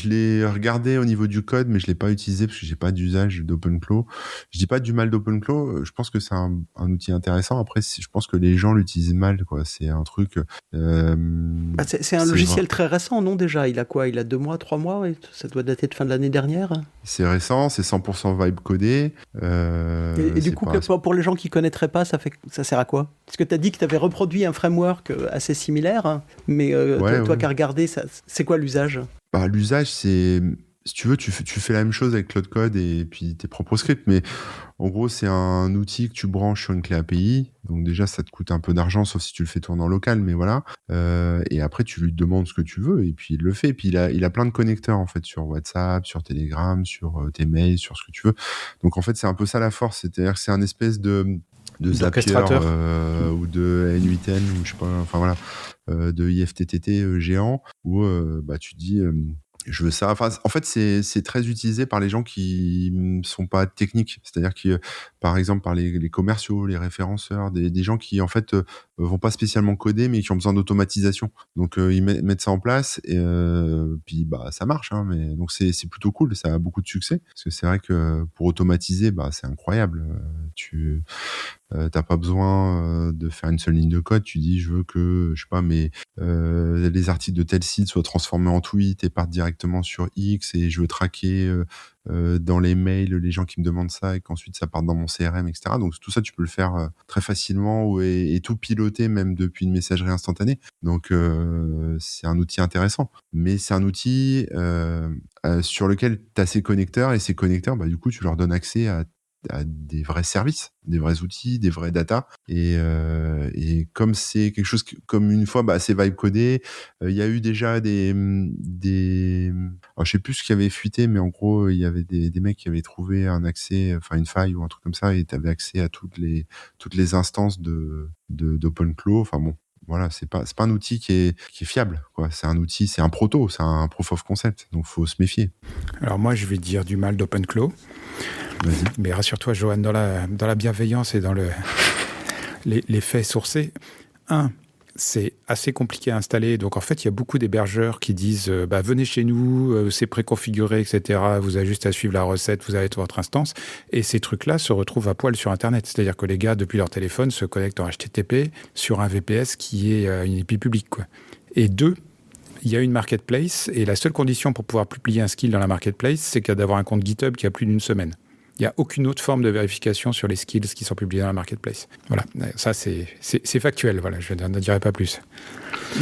l'ai regardé au niveau du code, mais je l'ai pas utilisé parce que j'ai pas d'usage d'OpenClaw. Je dis pas du mal d'OpenClaw. Je pense que c'est un outil intéressant. Après, je pense que les gens l'utilisent mal, quoi. C'est un truc. C'est un logiciel très récent, non, déjà ? Il a quoi ? Il a 2 mois, 3 mois ? Ça doit dater de fin de l'année dernière. C'est récent, c'est 100% vibe codé. Et du coup, pour les gens qui connaîtraient pas, ça sert à quoi ? Parce que tu as dit que tu avais reproduit un framework assez similaire, hein, mais toi qui as regardé, c'est quoi l'usage ? L'usage, c'est... Si tu veux, tu fais la même chose avec Cloud Code et puis tes propres scripts, mais en gros, c'est un outil que tu branches sur une clé API. Donc déjà, ça te coûte un peu d'argent, sauf si tu le fais tourner en local, mais voilà. Et après, tu lui demandes ce que tu veux et puis il le fait. Et puis il a plein de connecteurs en fait sur WhatsApp, sur Telegram, sur tes mails, sur ce que tu veux. Donc en fait, c'est un peu ça la force, c'est-à-dire que c'est un espèce de Zapier ou de N8N ou je sais pas, enfin voilà, de IFTTT géant où tu dis je veux ça. Enfin, en fait, c'est très utilisé par les gens qui sont pas techniques, c'est-à-dire que par exemple par les commerciaux, les référenceurs, des gens qui en fait vont pas spécialement coder mais qui ont besoin d'automatisation. Donc ils mettent ça en place et puis ça marche, hein, mais donc c'est plutôt cool, ça a beaucoup de succès parce que c'est vrai que pour automatiser c'est incroyable. T'as pas besoin de faire une seule ligne de code. Tu dis, je veux que, je sais pas, mais les articles de tel site soient transformés en tweets et partent directement sur X et je veux traquer dans les mails les gens qui me demandent ça et qu'ensuite ça parte dans mon CRM, etc. Donc tout ça, tu peux le faire très facilement et tout piloter même depuis une messagerie instantanée. Donc c'est un outil intéressant. Mais c'est un outil sur lequel tu as ces connecteurs et ces connecteurs, du coup, tu leur donnes accès à des vrais services, des vrais outils, des vrais data. Et comme c'est quelque chose comme une fois, c'est vibe codé. Il y a eu déjà des alors, je sais plus ce qui avait fuité, mais en gros, il y avait des mecs qui avaient trouvé un accès, enfin une faille ou un truc comme ça, et tu avais accès à toutes les instances d'OpenClaw. Enfin bon. Voilà, c'est pas un outil qui est fiable, quoi. C'est un outil, c'est un proto, c'est un proof of concept. Donc faut se méfier. Alors moi, je vais dire du mal d'OpenClaw. Vas-y. Mais rassure-toi, Johan, dans la bienveillance et dans les faits sourcés, c'est assez compliqué à installer. Donc, en fait, il y a beaucoup d'hébergeurs qui disent venez chez nous, c'est préconfiguré, etc. Vous avez juste à suivre la recette, vous avez votre instance. Et ces trucs-là se retrouvent à poil sur Internet. C'est-à-dire que les gars, depuis leur téléphone, se connectent en HTTP sur un VPS qui est une IP publique, quoi. Et 2, il y a une marketplace et la seule condition pour pouvoir publier un skill dans la marketplace, c'est d'avoir un compte GitHub qui a plus d'1 semaine. Il n'y a aucune autre forme de vérification sur les skills qui sont publiés dans la marketplace. Voilà, ça c'est factuel, voilà, je ne dirai pas plus.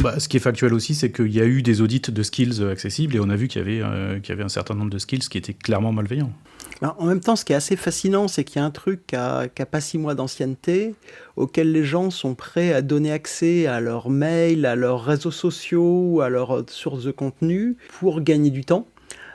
Bah, ce qui est factuel aussi, c'est qu'il y a eu des audits de skills accessibles et on a vu qu'il y avait un certain nombre de skills qui étaient clairement malveillants. Alors, en même temps, ce qui est assez fascinant, c'est qu'il y a un truc qui a pas 6 mois d'ancienneté, auquel les gens sont prêts à donner accès à leurs mails, à leurs réseaux sociaux, à leurs sources de contenu, pour gagner du temps.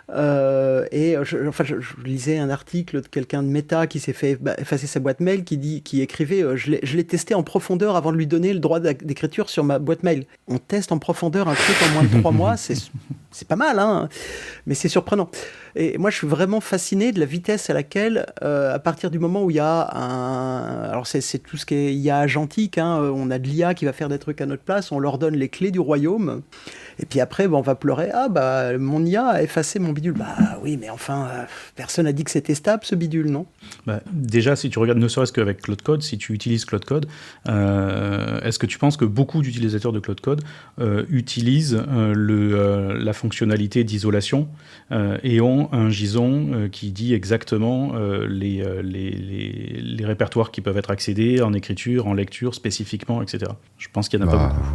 Je lisais un article de quelqu'un de Meta qui s'est fait effacer sa boîte mail, qui écrivait je l'ai testé en profondeur avant de lui donner le droit d'écriture sur ma boîte mail. On teste en profondeur un truc en moins de 3 mois, c'est pas mal, hein, mais c'est surprenant. Et moi, je suis vraiment fasciné de la vitesse à laquelle, à partir du moment où il y a alors c'est tout ce qui est IA agentique, hein, on a de l'IA qui va faire des trucs à notre place, on leur donne les clés du royaume, et puis après, on va pleurer, mon IA a effacé mon bidule. Bah oui, mais enfin, personne n'a dit que c'était stable, ce bidule, non ? Déjà, si tu regardes ne serait-ce qu'avec Claude Code, si tu utilises Claude Code, est-ce que tu penses que beaucoup d'utilisateurs de Claude Code utilisent la fonctionnalité d'isolation et ont un JSON qui dit exactement les répertoires qui peuvent être accédés en écriture, en lecture, spécifiquement, etc. Je pense qu'il n'y en a pas beaucoup.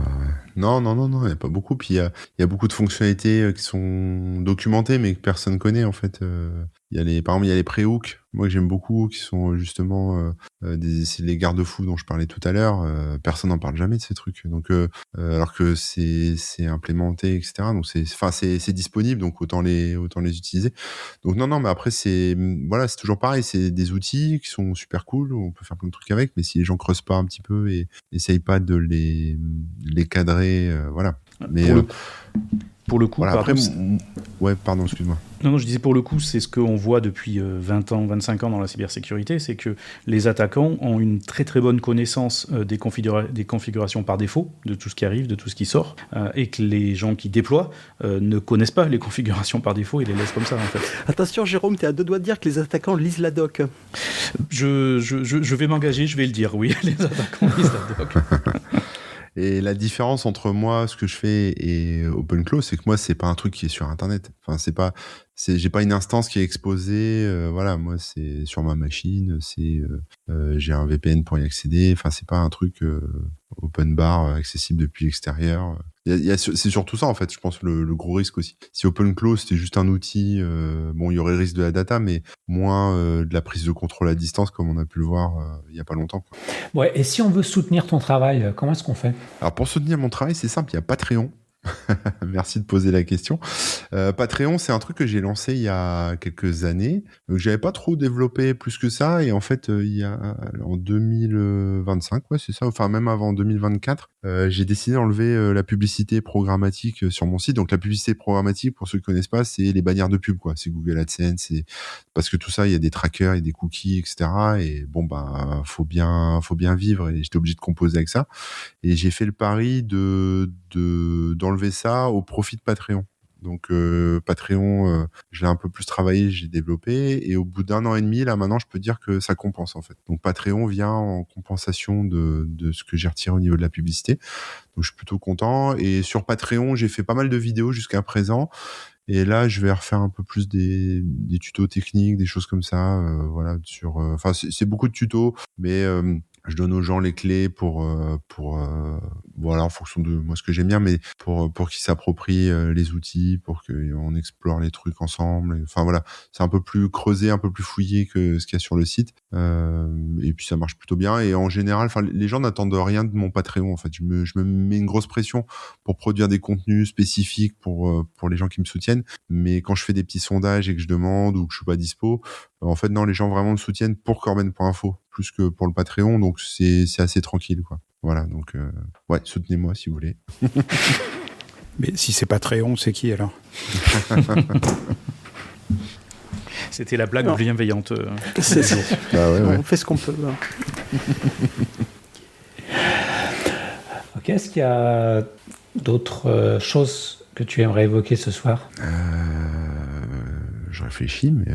Non, il n'y a pas beaucoup. Puis il y a beaucoup de fonctionnalités qui sont documentées, mais que personne connaît, en fait. Par exemple, il y a les pré-hooks, moi que j'aime beaucoup, qui sont justement les garde-fous dont je parlais tout à l'heure. Personne n'en parle jamais de ces trucs. Donc, alors que c'est implémenté, etc. Donc c'est disponible, donc autant les utiliser. Donc non, mais après c'est toujours pareil. C'est des outils qui sont super cool. On peut faire plein de trucs avec, mais si les gens creusent pas un petit peu et essayent pas de les cadrer, voilà. Mais pour le coup, voilà, après, ouais, pardon, excuse-moi. Non, je disais pour le coup, c'est ce qu'on voit depuis 20 ans, 25 ans dans la cybersécurité, c'est que les attaquants ont une très très bonne connaissance des configurations par défaut, de tout ce qui arrive, de tout ce qui sort, et que les gens qui déploient ne connaissent pas les configurations par défaut et les laissent comme ça, en fait. Attention, Jérôme, t'es à 2 doigts de dire que les attaquants lisent la doc. Je vais m'engager, je vais le dire, oui, les attaquants lisent la doc. Et la différence entre moi, ce que je fais, et OpenClaw, c'est que moi, c'est pas un truc qui est sur Internet. Enfin, j'ai pas une instance qui est exposée. Voilà, moi, c'est sur ma machine. J'ai un VPN pour y accéder. Enfin, c'est pas un truc open bar accessible depuis l'extérieur. C'est surtout ça, en fait, je pense, le gros risque aussi. Si OpenClaw, c'était juste un outil, il y aurait le risque de la data, mais moins de la prise de contrôle à distance, comme on a pu le voir il y a pas longtemps, quoi. Ouais, et si on veut soutenir ton travail, comment est-ce qu'on fait ? Alors, pour soutenir mon travail, c'est simple, il y a Patreon. Merci de poser la question. Patreon, c'est un truc que j'ai lancé il y a quelques années, que j'avais pas trop développé plus que ça, et en fait, il y a en 2025, ouais, c'est ça, enfin même avant 2024, j'ai décidé d'enlever la publicité programmatique sur mon site. Donc la publicité programmatique, pour ceux qui connaissent pas, c'est les bannières de pub, quoi. C'est Google AdSense, c'est parce que tout ça, il y a des trackers, il y a des cookies, etc. Et bon, faut bien vivre, et j'étais obligé de composer avec ça. Et j'ai fait le pari d'enlever ça au profit de Patreon. Donc Patreon, je l'ai un peu plus travaillé, j'ai développé, et au bout d'1 an et demi, là maintenant, je peux dire que ça compense, en fait. Donc Patreon vient en compensation de ce que j'ai retiré au niveau de la publicité. Donc je suis plutôt content. Et sur Patreon, j'ai fait pas mal de vidéos jusqu'à présent. Et là, je vais refaire un peu plus des tutos techniques, des choses comme ça. Voilà, enfin, c'est beaucoup de tutos, mais je donne aux gens les clés pour voilà, en fonction de moi ce que j'aime bien, mais pour qu'ils s'approprient les outils, pour qu'on explore les trucs ensemble. Enfin voilà, c'est un peu plus creusé, un peu plus fouillé que ce qu'il y a sur le site. Et puis ça marche plutôt bien. Et en général, enfin, les gens n'attendent rien de mon Patreon, en fait. Je me mets une grosse pression pour produire des contenus spécifiques pour les gens qui me soutiennent. Mais quand je fais des petits sondages et que je demande ou que je suis pas dispo, en fait, non, les gens vraiment me soutiennent pour Corben.info plus que pour le Patreon, donc c'est assez tranquille, quoi. Voilà, donc ouais, soutenez-moi si vous voulez. Mais si c'est Patreon, c'est qui alors ? C'était la blague bienveillante. On fait ce qu'on peut. Ok, est-ce qu'il y a d'autres choses que tu aimerais évoquer ce soir ? Je réfléchis, mais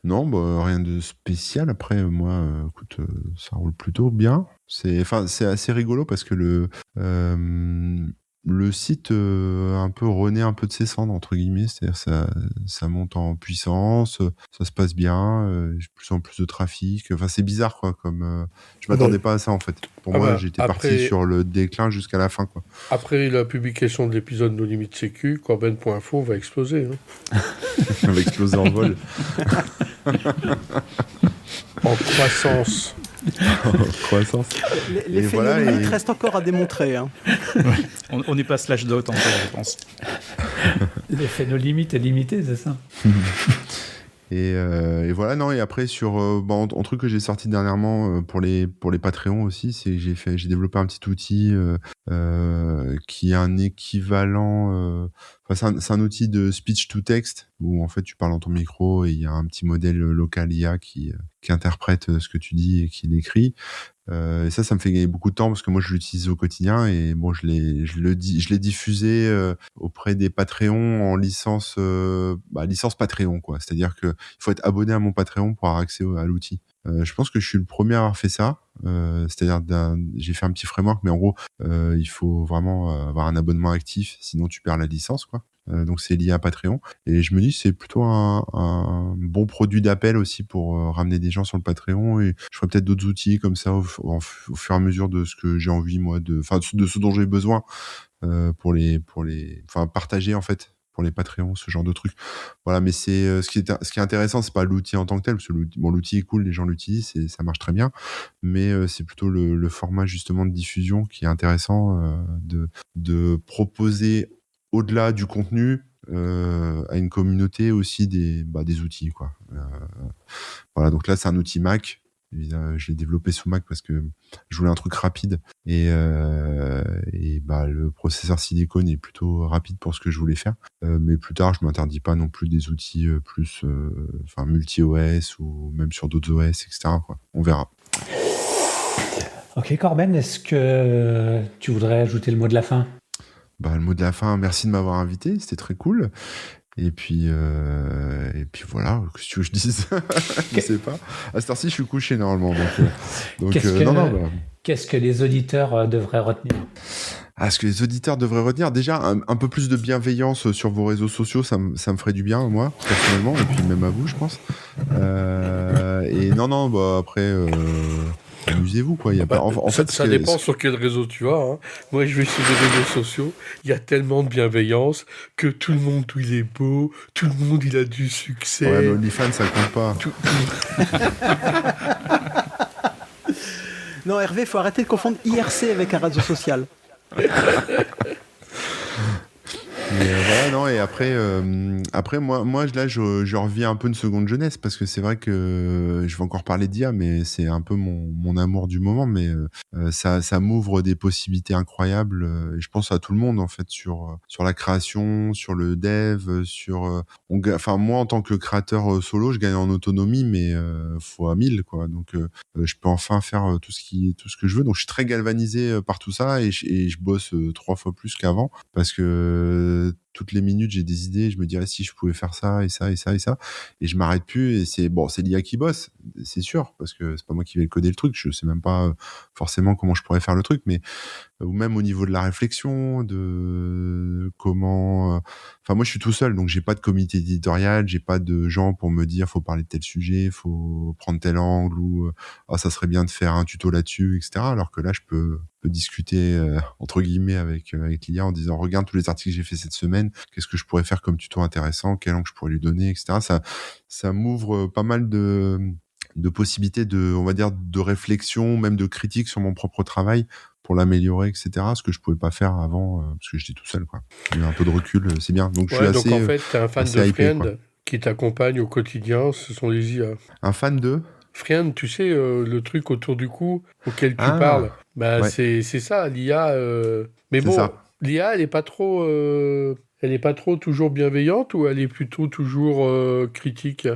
non, rien de spécial. Après, moi, écoute, ça roule plutôt bien. C'est assez rigolo parce que le site un peu renaît un peu de ses cendres, entre guillemets, c'est-à-dire ça monte en puissance, ça se passe bien, j'ai de plus en plus de trafic. Enfin, c'est bizarre, quoi. Comme je m'attendais pas à ça, en fait. Pour moi, j'étais parti sur le déclin jusqu'à la fin, quoi. Après la publication de l'épisode No Limit Sécu, Corben.info va exploser. Ça va exploser en vol. En croissance. Croissance. L'effet voilà, limite reste encore à démontrer. On n'est pas Slashdot encore, je pense. L'effet no limite est limité, c'est ça. Et voilà, non, et après sur un truc que j'ai sorti dernièrement pour les Patreons aussi, c'est que j'ai développé un petit outil qui est un équivalent, c'est un outil de speech to text où en fait tu parles dans ton micro et il y a un petit modèle local IA qui interprète ce que tu dis et qui l'écrit. Et ça me fait gagner beaucoup de temps parce que moi je l'utilise au quotidien et bon je l'ai diffusé auprès des Patreons en licence Patreon, quoi. C'est-à-dire que il faut être abonné à mon Patreon pour avoir accès à l'outil. Je pense que je suis le premier à avoir fait ça. C'est-à-dire j'ai fait un petit framework, mais en gros il faut vraiment avoir un abonnement actif, sinon tu perds la licence, quoi. Donc c'est lié à Patreon et je me dis c'est plutôt un bon produit d'appel aussi pour ramener des gens sur le Patreon, et je ferai peut-être d'autres outils comme ça au fur et à mesure de ce que j'ai envie moi de ce dont j'ai besoin pour partager en fait pour les Patreons, ce genre de trucs. Voilà, mais c'est ce qui est intéressant, c'est pas l'outil en tant que tel, parce que l'outil est cool, les gens l'utilisent et ça marche très bien, mais c'est plutôt le format justement de diffusion qui est intéressant, de proposer au-delà du contenu à une communauté aussi des outils, quoi. Voilà, donc là c'est un outil Mac. Je l'ai développé sous Mac parce que je voulais un truc rapide et le processeur Silicon est plutôt rapide pour ce que je voulais faire, mais plus tard je m'interdis pas non plus des outils plus multi-OS ou même sur d'autres OS, etc., quoi. On verra. Ok Corben, est-ce que tu voudrais ajouter le mot de la fin? Le mot de la fin, merci de m'avoir invité, c'était très cool. Et puis voilà, qu'est-ce que tu veux que je dise? Je sais pas. À cette heure-ci, je suis couché normalement. Qu'est-ce que les auditeurs devraient retenir? Ce que les auditeurs devraient retenir, déjà, un peu plus de bienveillance sur vos réseaux sociaux, ça me ferait du bien, moi, personnellement, et puis même à vous, je pense. Après... amusez-vous, quoi. Ça dépend sur quel réseau tu as. Hein. Moi, je vais sur les réseaux sociaux. Il y a tellement de bienveillance que tout le monde, il est beau. Tout le monde, il a du succès. Ouais, mais OnlyFans, ça compte pas. Non, Hervé, il faut arrêter de confondre IRC avec un réseau social. Et après moi là je revis un peu une seconde jeunesse parce que c'est vrai que je vais encore parler d'IA, mais c'est un peu mon amour du moment, mais ça m'ouvre des possibilités incroyables, et je pense à tout le monde en fait sur la création, sur le dev, moi en tant que créateur solo, je gagne en autonomie, mais fois 1000, quoi. Donc je peux enfin faire tout ce que je veux, donc je suis très galvanisé par tout ça, et je bosse 3 fois plus qu'avant parce que toutes les minutes j'ai des idées, je me dis si je pouvais faire ça et ça et ça et ça, et je m'arrête plus, et c'est l'IA qui bosse, c'est sûr, parce que c'est pas moi qui vais coder le truc, je sais même pas forcément comment je pourrais faire le truc, mais ou même au niveau de la réflexion, de comment... moi, je suis tout seul, donc j'ai pas de comité éditorial, j'ai pas de gens pour me dire faut parler de tel sujet, faut prendre tel angle, ou ça serait bien de faire un tuto là-dessus, etc. Alors que là, je peux discuter entre guillemets avec l'IA en disant regarde tous les articles que j'ai fait cette semaine, qu'est-ce que je pourrais faire comme tuto intéressant, quel angle je pourrais lui donner, etc. Ça m'ouvre pas mal de possibilités on va dire, de réflexion, même de critique sur mon propre travail pour l'améliorer, etc. Ce que je pouvais pas faire avant parce que j'étais tout seul, quoi. J'ai un peu de recul, c'est bien. Donc, en fait, t'es un fan de Friend qui t'accompagne au quotidien, ce sont les IA. Un fan de Friend, tu sais, le truc autour du cou auquel tu parles, c'est ça, l'IA. Mais bon, l'IA, elle est pas trop... Elle n'est pas trop toujours bienveillante, ou elle est plutôt toujours critique?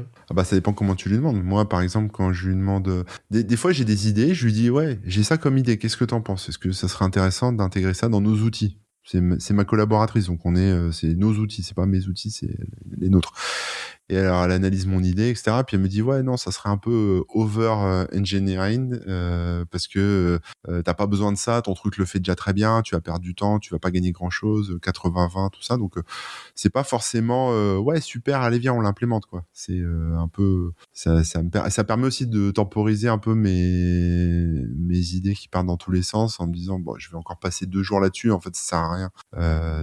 Ça dépend comment tu lui demandes. Moi, par exemple, quand je lui demande... Des fois, j'ai des idées, je lui dis « Ouais, j'ai ça comme idée, qu'est-ce que t'en penses? Est-ce que ça serait intéressant d'intégrer ça dans nos outils ?» C'est ma collaboratrice, donc c'est nos outils, c'est pas mes outils, c'est les nôtres. Et alors, elle analyse mon idée, etc. Puis elle me dit, ouais, non, ça serait un peu over-engineering parce que t'as pas besoin de ça, ton truc le fait déjà très bien, tu vas perdre du temps, tu vas pas gagner grand-chose, 80-20, tout ça. Donc, c'est pas forcément, ouais, super, allez, viens, on l'implémente, quoi. C'est un peu... Ça permet aussi de temporiser un peu mes idées qui partent dans tous les sens en me disant, bon, je vais encore passer 2 jours là-dessus, en fait, ça sert à rien.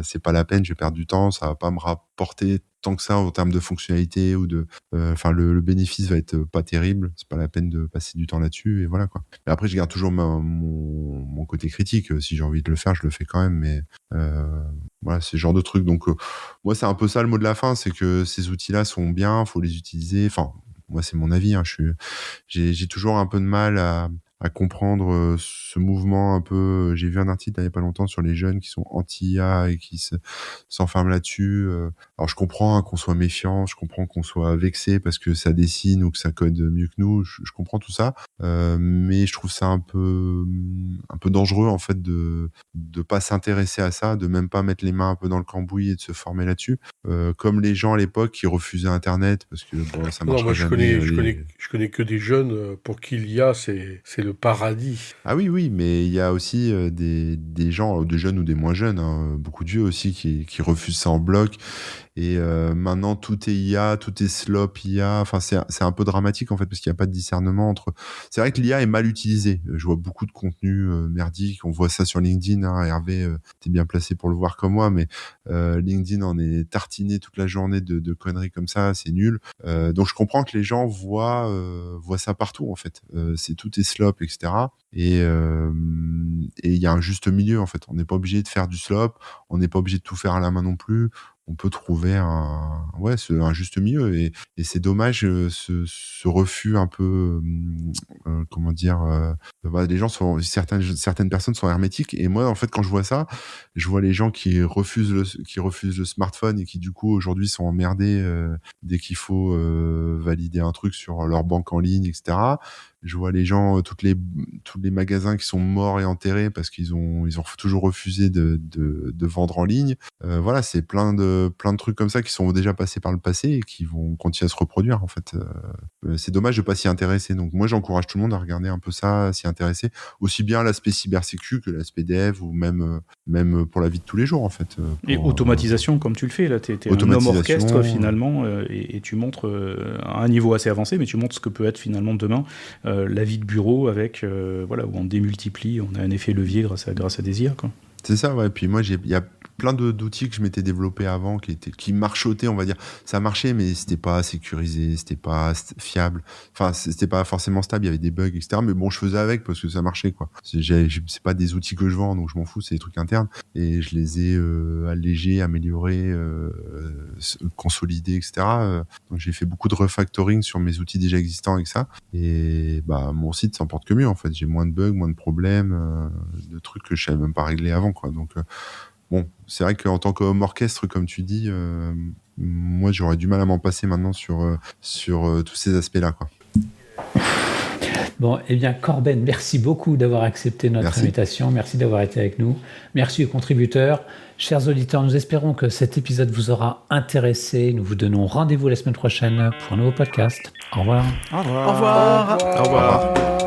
C'est pas la peine, je vais perdre du temps, ça va pas me rapporter tant que ça en termes de fonctionnalité ou de le bénéfice va être pas terrible, c'est pas la peine de passer du temps là-dessus et voilà quoi. Mais après je garde toujours mon côté critique, si j'ai envie de le faire, je le fais quand même, mais voilà, c'est ce genre de truc. Donc moi c'est un peu ça le mot de la fin, c'est que ces outils-là sont bien, faut les utiliser. Enfin, moi c'est mon avis, hein, j'ai toujours un peu de mal à comprendre ce mouvement un peu. J'ai vu un article il n'y a pas longtemps sur les jeunes qui sont anti-IA et qui s'enferment là-dessus. Alors je comprends qu'on soit méfiant, je comprends qu'on soit vexé parce que ça dessine ou que ça code mieux que nous. Je comprends tout ça, mais je trouve ça un peu dangereux en fait de pas s'intéresser à ça, de même pas mettre les mains un peu dans le cambouis et de se former là-dessus. Comme les gens à l'époque qui refusaient Internet parce que bon, ça marche moi, jamais. je connais que des jeunes pour qui l'IA, c'est le paradis. Ah oui, mais il y a aussi des gens, des jeunes ou des moins jeunes, hein, beaucoup de vieux aussi qui refusent ça en bloc. Et maintenant, tout est IA, tout est slop IA. Enfin, c'est un peu dramatique en fait parce qu'il n'y a pas de discernement entre. C'est vrai que l'IA est mal utilisée. Je vois beaucoup de contenu merdique. On voit ça sur LinkedIn. Hein. Hervé, t'es bien placé pour le voir comme moi, mais LinkedIn en est tartiné toute la journée de conneries comme ça. C'est nul. Donc je comprends que les gens voient ça partout en fait. Tout est slop, etc. Et il y a un juste milieu en fait. On n'est pas obligé de faire du slop. On n'est pas obligé de tout faire à la main non plus. On peut trouver un juste milieu et c'est dommage ce refus un peu comment dire les gens sont certaines personnes sont hermétiques et moi en fait quand je vois ça je vois les gens qui refusent le smartphone et qui du coup aujourd'hui sont emmerdés dès qu'il faut valider un truc sur leur banque en ligne, etc. Je vois les gens, tous les magasins qui sont morts et enterrés parce qu'ils ont toujours refusé de vendre en ligne. Voilà, c'est plein de trucs comme ça qui sont déjà passés par le passé et qui vont continuer à se reproduire en fait. C'est dommage de pas s'y intéresser. Donc moi j'encourage tout le monde à regarder un peu ça, à s'y intéresser, aussi bien l'aspect cybersécu que l'aspect dev ou même pour la vie de tous les jours en fait. Et automatisation comme tu le fais là, t'es un homme orchestre finalement et tu montres à un niveau assez avancé, mais tu montres ce que peut être finalement demain la vie de bureau avec où on démultiplie, on a un effet levier grâce à des IA quoi. C'est ça, ouais. Puis moi, il y a plein d'outils que je m'étais développé avant qui marchotaient, on va dire. Ça marchait, mais c'était pas sécurisé, c'était pas fiable. Enfin, c'était pas forcément stable, il y avait des bugs, etc. Mais bon, je faisais avec parce que ça marchait, quoi. C'est pas des outils que je vends, donc je m'en fous, c'est des trucs internes. Et je les ai allégés, améliorés, consolidés, etc. Donc j'ai fait beaucoup de refactoring sur mes outils déjà existants avec ça. Et bah, mon site s'en porte que mieux, en fait. J'ai moins de bugs, moins de problèmes, de trucs que je savais même pas régler avant, quoi. Donc, bon, c'est vrai qu'en tant qu'homme orchestre, comme tu dis, moi, j'aurais du mal à m'en passer maintenant sur tous ces aspects-là, quoi. Bon, eh bien, Corben, merci beaucoup d'avoir accepté notre invitation. Merci d'avoir été avec nous. Merci aux contributeurs. Chers auditeurs, nous espérons que cet épisode vous aura intéressé. Nous vous donnons rendez-vous la semaine prochaine pour un nouveau podcast. Au revoir. Au revoir. Au revoir. Au revoir.